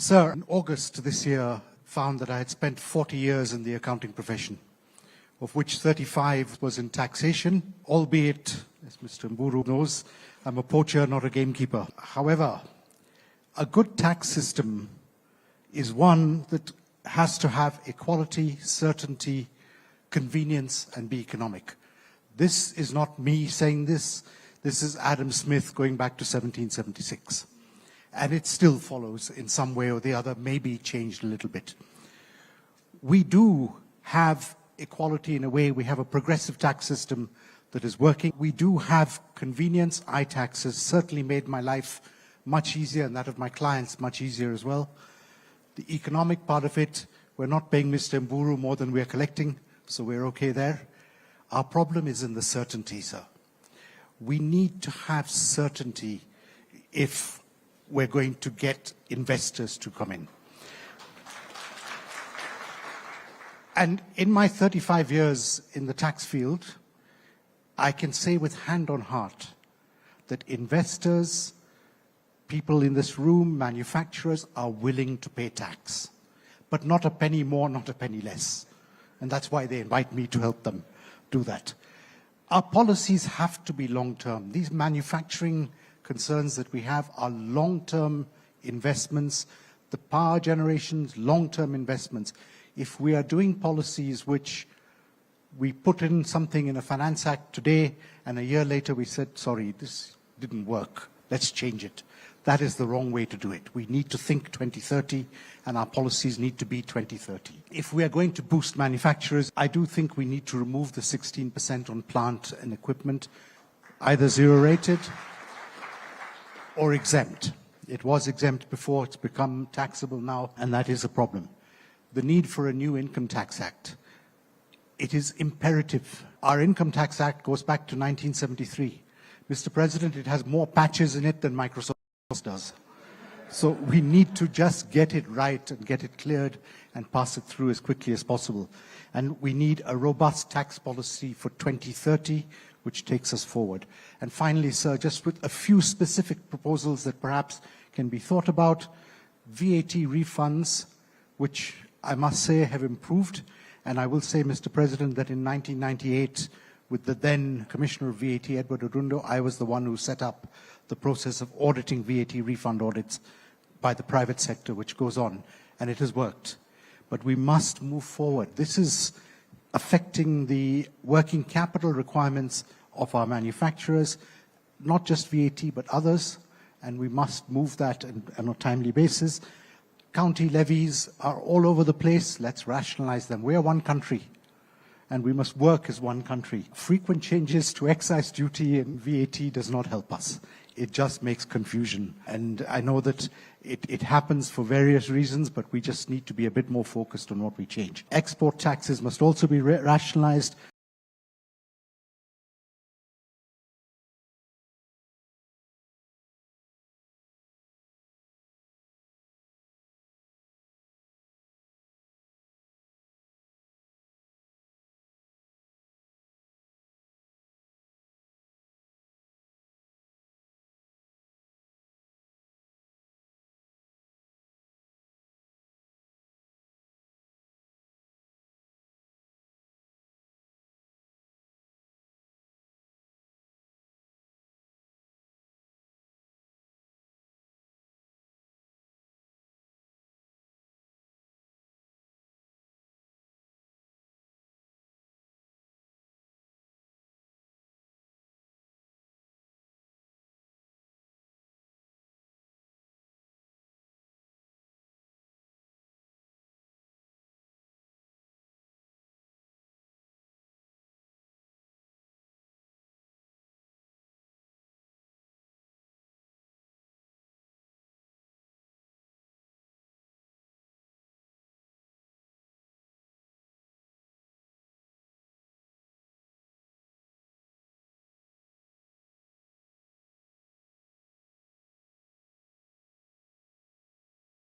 Sir, in August this year, found that I had spent 40 years in the accounting profession, of which 35 was in taxation, albeit, as Mr. Mburu knows, I'm a poacher, not a gamekeeper. However, a good tax system is one that has to have equality, certainty, convenience, and be economic. This is not me saying this. This is Adam Smith going back to 1776. And it still follows in some way or the other, maybe changed a little bit. We do have equality in a way. We have a progressive tax system that is working. We do have convenience. iTax has certainly made my life much easier and that of my clients much easier as well. The economic part of it, we're not paying Mr. Mburu more than we're collecting, so we're okay there. Our problem is in the certainty, sir. We need to have certainty if we're going to get investors to come in. And in my 35 years in the tax field, I can say with hand on heart that investors, people in this room, manufacturers are willing to pay tax, but not a penny more, not a penny less. And that's why they invite me to help them do that. Our policies have to be long-term. These manufacturing concerns that we have are long-term investments. The power generations, long-term investments. If we are doing policies which we put in something in a finance act today and a year later we said, sorry, this didn't work, let's change it. That is the wrong way to do it. We need to think 2030 and our policies need to be 2030. If we are going to boost manufacturers, I do think we need to remove the 16% on plant and equipment, either zero-rated or exempt. It was exempt before, it's become taxable now, and that is a problem. The need for a new income tax act. It is imperative. Our income tax act goes back to 1973. Mr. President, it has more patches in it than Microsoft does. So we need to just get it right and get it cleared and pass it through as quickly as possible. And we need a robust tax policy for 2030, which takes us forward. And finally, sir, just with a few specific proposals that perhaps can be thought about, VAT refunds, which I must say have improved. And I will say, Mr. President, that in 1998, with the then Commissioner of VAT, Edward Odundo, I was the one who set up the process of auditing VAT refund audits by the private sector, which goes on, and it has worked. But we must move forward. This is affecting the working capital requirements of our manufacturers, not just VAT, but others, and we must move that on a timely basis. County levies are all over the place. Let's rationalize them. We are one country, and we must work as one country. Frequent changes to excise duty and VAT does not help us. It just makes confusion. And I know that it happens for various reasons, but we just need to be a bit more focused on what we change. Export taxes must also be rationalized.